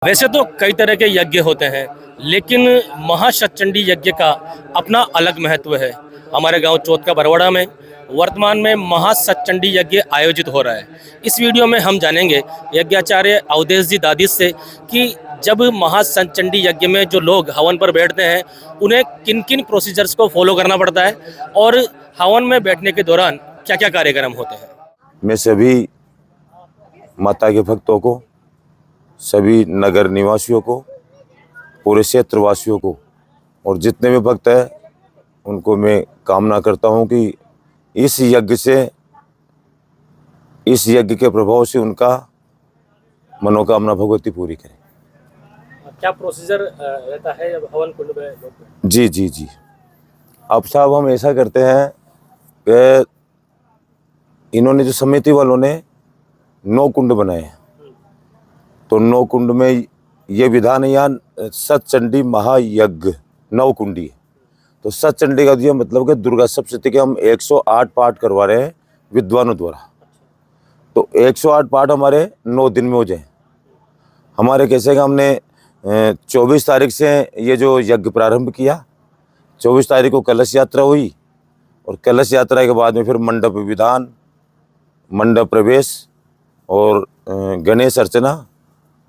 वैसे तो कई तरह के यज्ञ होते हैं, लेकिन महासतचंडी यज्ञ का अपना अलग महत्व है। हमारे गांव चौथ का बरवाड़ा में वर्तमान में महासतचंडी यज्ञ आयोजित हो रहा है। इस वीडियो में हम जानेंगे यज्ञाचार्य अवधेश जी दादिश से कि जब महासतचंडी यज्ञ में जो लोग हवन पर बैठते हैं, उन्हें किन किन प्रोसीजर्स को फॉलो करना पड़ता है और हवन में बैठने के दौरान क्या क्या कार्यक्रम होते हैं। मैं सभी माता के भक्तों को, सभी नगर निवासियों को, पूरे क्षेत्रवासियों को और जितने भी भक्त हैं उनको मैं कामना करता हूं कि इस यज्ञ के प्रभाव से उनका मनोकामना भगवती पूरी करे। क्या प्रोसीजर रहता है जब हवन कुंड में लोग? जी। अब साहब हम ऐसा करते हैं कि इन्होंने जो समिति वालों ने 9 कुंड बनाए हैं, तो 9 कुंड में ये विधान है यहाँ सतचंडी महायज्ञ 9 कुंडी है। तो सतचंडी का ये मतलब कि दुर्गा सप्तशती के हम 108 पाठ करवा रहे हैं विद्वानों द्वारा। तो 108 पाठ हमारे 9 दिन में हो जाए। हमारे कैसे का हमने 24 तारीख से ये जो यज्ञ प्रारंभ किया, 24 तारीख को कलश यात्रा हुई और कलश यात्रा के बाद में फिर मंडप विधान, मंडप प्रवेश और गणेश अर्चना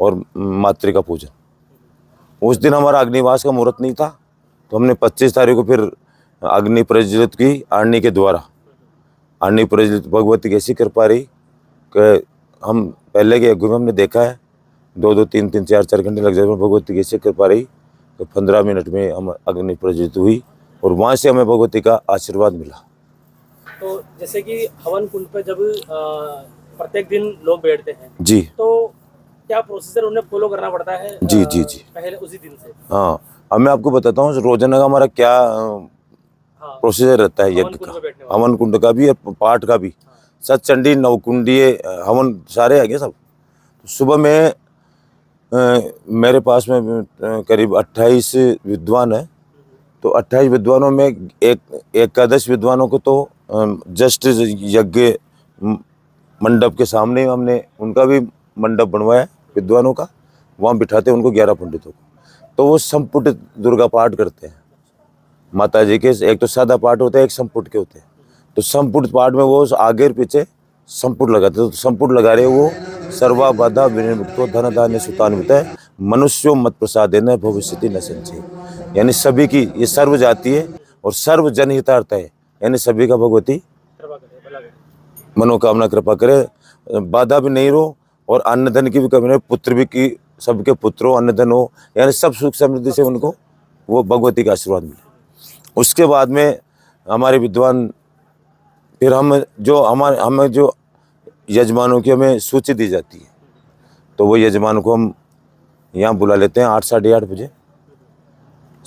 और मातृका पूजन। उस दिन हमारा अग्निवास का मुहूर्त नहीं था, तो हमने 25 तारीख को फिर अग्नि प्रज्वलित की आरनी के द्वारा। आरनी प्रज्वलित भगवती कैसी कृपा रही कि हम पहले के यज्ञ में हमने देखा है 2-2, 3-3, 4-4 घंटे लग जाते, भगवती कैसी कृपा रही कि 15 मिनट में हम अग्नि प्रज्वलित हुई और वहाँ से हमें भगवती का आशीर्वाद मिला। तो जैसे कि हवन कुंड पर जब प्रत्येक दिन लोग बैठते हैं जी, तो क्या प्रोसीजर उन्हें फॉलो करना पड़ता है? जी पहले उसी दिन से। हाँ, अब मैं आपको बताता हूँ रोजाना का हमारा क्या प्रोसीजर रहता है यज्ञ का, हवन कुंड का भी और पाठ का भी। सतचंडी 9 कुंडीय हवन सारे है सब। तो सुबह में मेरे पास में करीब 28 विद्वान है। तो 28 विद्वानों में एकादश विद्वानों को तो जस्ट यज्ञ मंडप के सामने हमने उनका भी मंडप बनवाया विद्वानों का, वहाँ बिठाते हैं उनको 11 पंडितों को। तो वो संपुट दुर्गा पाठ करते हैं माता जी के। एक तो सादा पाठ होता है, एक संपुट के होते हैं। तो संपुट पाठ में वो आगे पीछे संपुट लगाते हैं। तो संपुट लगा रहे वो सर्वा बाधा विनिर्मुक्तो धन धान्य सुतान्वित है मनुष्यो मत प्रसादेन भविष्यति न संचय। यानी सभी की ये सर्व जाति है और सर्व जनहितार्थ है, यानी सभी का भगवती मनोकामना कृपा करे, बाधा भी नहीं रो और अन्न धन की भी कमी नहीं, पुत्र भी की सबके पुत्र हो, अन्न धन हो, यानी सब सुख समृद्धि से उनको वो भगवती का आशीर्वाद मिले। उसके बाद में हमारे विद्वान फिर हमें जो यजमानों की हमें सूची दी जाती है, तो वो यजमान को हम यहाँ बुला लेते हैं 8, साढ़े 8 बजे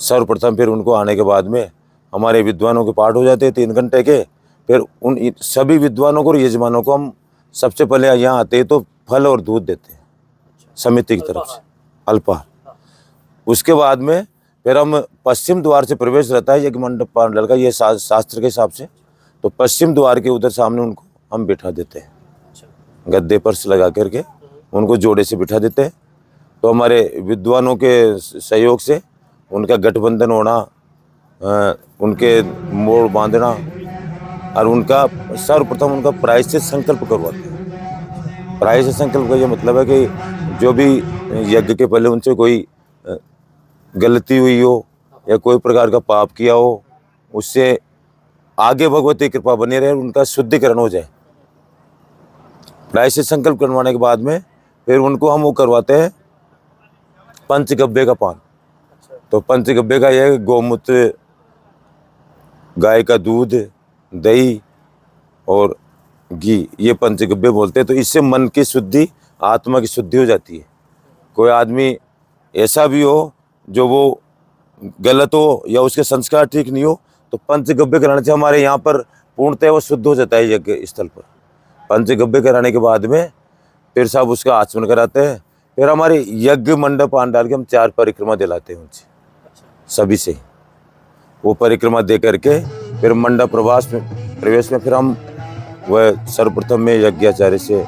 सर्वप्रथम। फिर उनको आने के बाद में हमारे विद्वानों के पाठ हो जाते हैं 3 घंटे के। फिर उन सभी विद्वानों को और यजमानों को हम सबसे पहले यहाँ आते हैं तो फल और दूध देते हैं समिति की तरफ से, अल्पाहार। उसके बाद में फिर हम पश्चिम द्वार से प्रवेश रहता है यज्ञ मंडप पांडल का, ये शास्त्र के हिसाब से। तो पश्चिम द्वार के उधर सामने उनको हम बिठा देते हैं, गद्दे पर से लगा करके उनको जोड़े से बिठा देते हैं। तो हमारे विद्वानों के सहयोग से उनका गठबंधन होना, उनके मोड़ बांधना और उनका सर्वप्रथम उनका प्रायश्चित संकल्प करवाते हैं। प्रायश्चित संकल्प का ये मतलब है कि जो भी यज्ञ के पहले उनसे कोई गलती हुई हो या कोई प्रकार का पाप किया हो, उससे आगे भगवती कृपा बनी रहे, उनका शुद्धिकरण हो जाए। प्रायश्चित संकल्प करवाने के बाद में फिर उनको हम वो करवाते हैं पंचगव्य का पान। तो पंचगव्य का यह गौमूत्र, गाय का दूध, दही और घी, ये पंचगव्य बोलते हैं। तो इससे मन की शुद्धि, आत्मा की शुद्धि हो जाती है। कोई आदमी ऐसा भी हो जो वो गलत हो या उसके संस्कार ठीक नहीं हो, तो पंचगव्य कराने से हमारे यहाँ पर पूर्णतः वो शुद्ध हो जाता है यज्ञ स्थल पर। पंचगव्य कराने के बाद में फिर साहब उसका आचमन कराते हैं। फिर हमारे यज्ञ मंडप पान डाल के हम 4 परिक्रमा दिलाते हैं उनसे, सभी से। वो परिक्रमा दे करके फिर मंडप प्रवेश में फिर हम वह सर्वप्रथम में यज्ञाचार्य से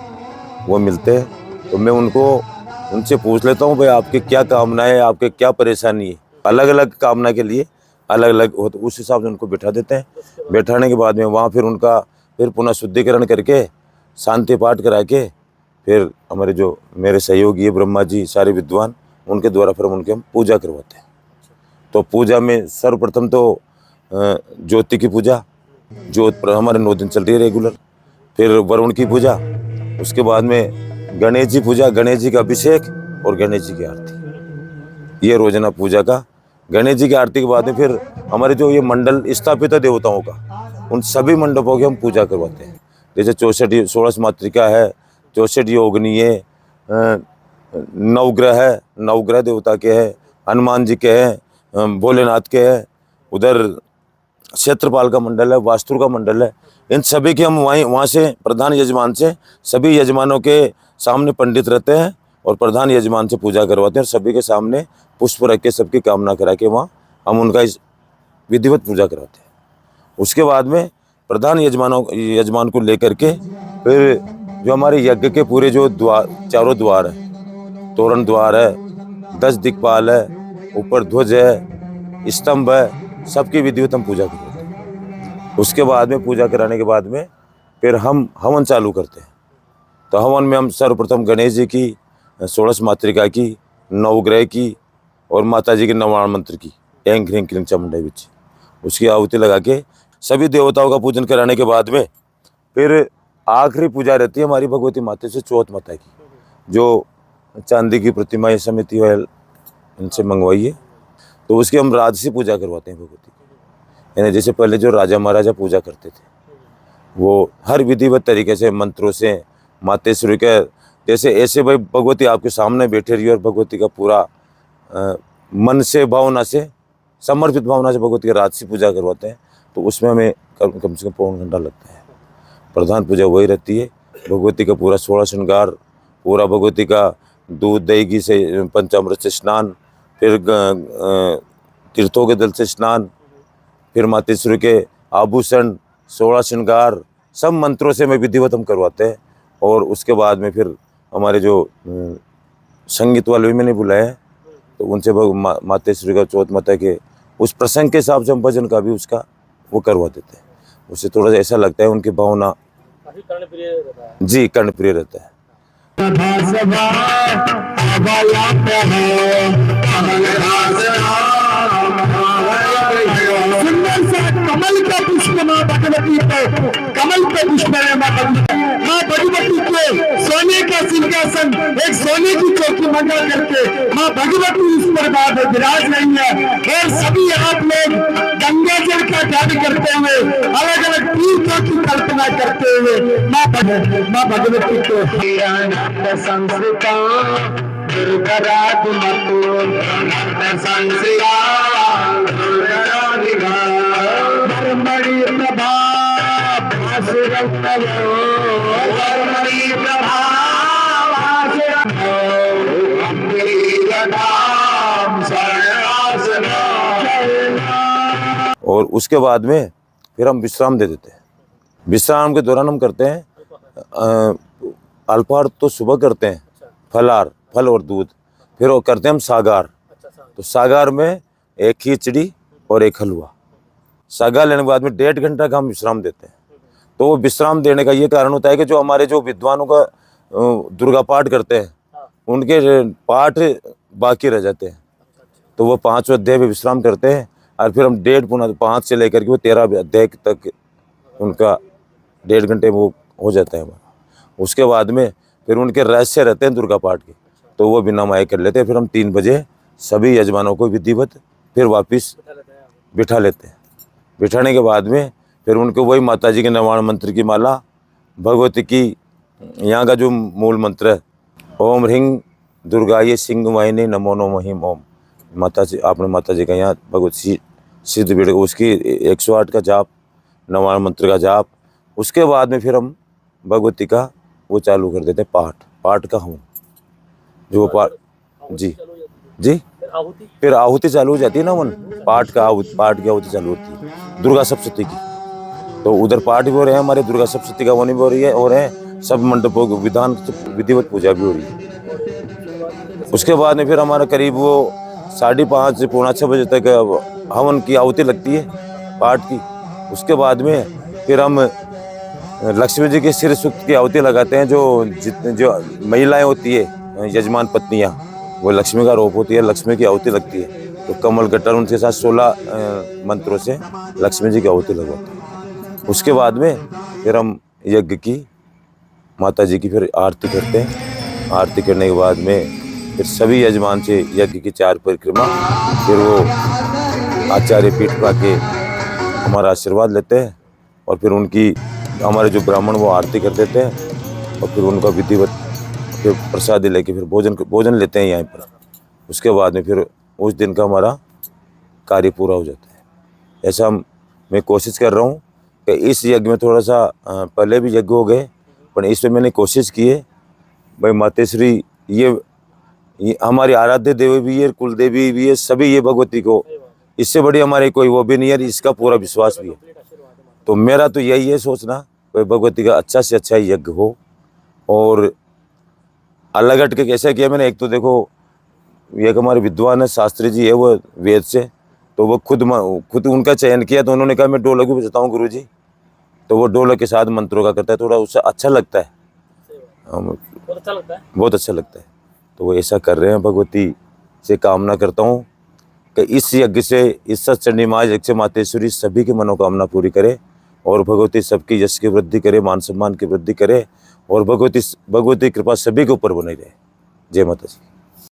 वो मिलते हैं। तो मैं उनको उनसे पूछ लेता हूँ भाई आपके क्या कामना है, आपके क्या परेशानी है। अलग अलग कामना के लिए अलग अलग हो, तो उस हिसाब से उनको बिठा देते हैं। बैठाने के बाद में वहाँ फिर उनका फिर पुनः शुद्धिकरण करके शांति पाठ करा के फिर हमारे जो मेरे सहयोगी है ब्रह्मा जी सारे विद्वान, उनके द्वारा फिर उनके हम पूजा करवाते हैं। तो पूजा में सर्वप्रथम तो ज्योति की पूजा, ज्योत पर हमारे 9 दिन चल रही है रेगुलर। फिर वरुण की पूजा, उसके बाद में गणेश जी पूजा, गणेश जी का अभिषेक और गणेश जी की आरती, ये रोजाना पूजा का। गणेश जी की आरती के बाद में फिर हमारे जो ये मंडल स्थापित है देवताओं का, उन सभी मंडपों की हम पूजा करवाते हैं। जैसे 64 16 मातृका है, 64 योगिनी है, नवग्रह है, नवग्रह देवता के हैं, हनुमान जी के हैं, भोलेनाथ के हैं, उधर क्षेत्रपाल का मंडल है, वास्तु का मंडल है। इन सभी के हम वहाँ से प्रधान यजमान से, सभी यजमानों के सामने पंडित रहते हैं और प्रधान यजमान से पूजा करवाते हैं और सभी के सामने पुष्प रख के सबकी कामना करा के वहाँ हम उनका विधिवत पूजा कराते हैं। उसके बाद में प्रधान यजमान को लेकर के फिर जो हमारे यज्ञ के पूरे जो द्वार, चारों द्वार है, तोरण द्वार है, 10 दिक्पाल है, ऊपर ध्वज है, स्तंभ है, सबकी विधिवत हम पूजा करते हैं। उसके बाद में पूजा कराने के बाद में फिर हम हवन चालू करते हैं। तो हवन में हम सर्वप्रथम गणेश जी की 16 मातृका की, नवग्रह की और माता जी के नवाण मंत्र की ऐं ह्रीं क्लीं चामुंडाई विच, उसकी आहुति लगा के सभी देवताओं का पूजन कराने के बाद में फिर आखिरी पूजा रहती है हमारी भगवती माता से चौथ माता की, जो चांदी की प्रतिमा ये समिति है इनसे मंगवाई है। तो उसकी हम राजसी पूजा करवाते हैं भगवती की। यानी जैसे पहले जो राजा महाराजा पूजा करते थे, वो हर विधिवत तरीके से मंत्रों से मातेश्वरी के जैसे ऐसे भाई भगवती आपके सामने बैठे रही और भगवती का पूरा मन से भावना से समर्पित भावना से भगवती की राजसी पूजा करवाते हैं। तो उसमें हमें कम से कम पौन घंटा लगता है। प्रधान पूजा वही रहती है, भगवती का पूरा 16 श्रृंगार, पूरा भगवती का दूध दही घी से पंचामृत से स्नान, फिर तीर्थों के जल से स्नान, फिर मातेश्वरी के आभूषण 16 श्रृंगार सब मंत्रों से हमें विधिवत हम करवाते हैं। और उसके बाद में फिर हमारे जो संगीत वाले भी मैंने बुलाए हैं, तो उनसे मातेश्वरी का चौथ माता के उस प्रसंग के हिसाब से हम भजन का भी उसका वो करवा देते हैं। उससे थोड़ा सा ऐसा लगता है उनकी भावना जी कर्णप्रिय रहता है। कमल का पुष्प माँ भगवती को, कमल पे पुष्प है माँ भगवती के सोने का सिंहासन, एक सोने की चौकी मंगा करके माँ भगवती उस पर बाद विराज रही है। और सभी आप लोग गंगा जल का ध्यान करते हुए अलग अलग तीर्थों की कल्पना करते हुए माँ भगवती को संस्कृता दुर्गराज और उसके बाद में फिर हम विश्राम दे देते हैं। विश्राम के दौरान हम करते हैं अल्पाहार तो सुबह करते हैं, फलाहार फल और दूध, फिर वो करते हैं हम सागार। तो सागार में एक खिचड़ी और एक हलवा। सागार लेने के बाद में 1.5 घंटा का हम विश्राम देते हैं। तो वो विश्राम देने का ये कारण होता है कि जो हमारे जो विद्वानों का दुर्गा पाठ करते हैं उनके पाठ बाकी रह जाते हैं, तो वो 5वें अध्याय में विश्राम करते हैं और फिर हम 5 से लेकर के वो 13 अध्याय तक उनका 1.5 घंटे में वो हो जाता है हमारा। उसके बाद में फिर उनके रहस्य रहते हैं दुर्गा पाठ के, तो वो बिना माए कर लेते हैं। फिर हम 3 बजे सभी यजमानों को विधिवत फिर वापस बिठा लेते हैं। बिठाने के बाद में फिर उनको वही माता जी के नवाण मंत्र की माला, भगवती की यहाँ का जो मूल मंत्र है ओम ह्रीं दुर्गाये सिंह वाहिनी नमो नमो ह्रीं ओम, माता जी आपने माता जी का यहाँ भगवती सिद्ध पीठ उसकी 108 का जाप, नवाण मंत्र का जाप। उसके बाद में फिर हम भगवती का वो चालू कर देते हैं पाठ का हवन, जो पाठ जी फिर आहुति चालू हो जाती है ना, वन पाठ की आहुति चालू होती है दुर्गा सप्तशती की। तो उधर पाठ भी हो रहे हैं हमारे, दुर्गा सप्तशती का वन भी हो रही है और है सब मंडपों की विधिवत पूजा भी हो रही है। उसके बाद में फिर हमारा करीब वो 5:30 से पौना 6 बजे तक हवन की आहुति लगती है पाठ की। उसके बाद में फिर हम लक्ष्मी जी के सिर सूक्त की आहुति लगाते हैं। जो महिलाएं होती है यजमान पत्नियां, वो लक्ष्मी का रूप होती है, लक्ष्मी की आहुति लगती है। तो कमल गट्टर उनके साथ 16 मंत्रों से लक्ष्मी जी की आहुति लगवाते हैं। उसके बाद में फिर हम यज्ञ की माता जी की फिर आरती करते हैं। आरती करने के बाद में फिर सभी यजमान से यज्ञ की 4 परिक्रमा, फिर वो आचार्य पीठ पर आके हमारा आशीर्वाद लेते हैं और फिर उनकी हमारे जो ब्राह्मण वो आरती कर देते हैं और फिर उनका विधिवत फिर प्रसाद लेके फिर भोजन लेते हैं यहाँ पर। उसके बाद में फिर उस दिन का हमारा कार्य पूरा हो जाता है। ऐसा मैं कोशिश कर रहा हूँ कि इस यज्ञ में थोड़ा सा पहले भी यज्ञ हो गए, पर इसमें मैंने कोशिश की है भाई मातेश्वरी ये हमारी आराध्य देवी भी है, कुल देवी भी है, सभी ये भगवती को, इससे बड़ी हमारी कोई वो भी नहीं है, इसका पूरा विश्वास भी है। तो मेरा तो यही है सोचना भाई भगवती का अच्छा से अच्छा यज्ञ हो। और अलग हट के कैसे किया मैंने, एक तो देखो एक हमारे विद्वान है शास्त्री जी है वो वेद से, तो वो खुद उनका चयन किया, तो उन्होंने कहा मैं ढोलक भी बजाता हूँ गुरुजी, तो वो ढोलक के साथ मंत्रों का करता है, थोड़ा उससे अच्छा लगता है, बहुत अच्छा लगता है। तो वो ऐसा कर रहे हैं। भगवती से कामना करता हूँ कि इस यज्ञ से, इस सत्चंडी महायज्ञ से मातेश्वरी सभी की मनोकामना पूरी करे और भगवती सबकी यश की वृद्धि करे, मान सम्मान की वृद्धि करे और भगवती कृपा सभी के ऊपर बनी रहे। जय माता जी।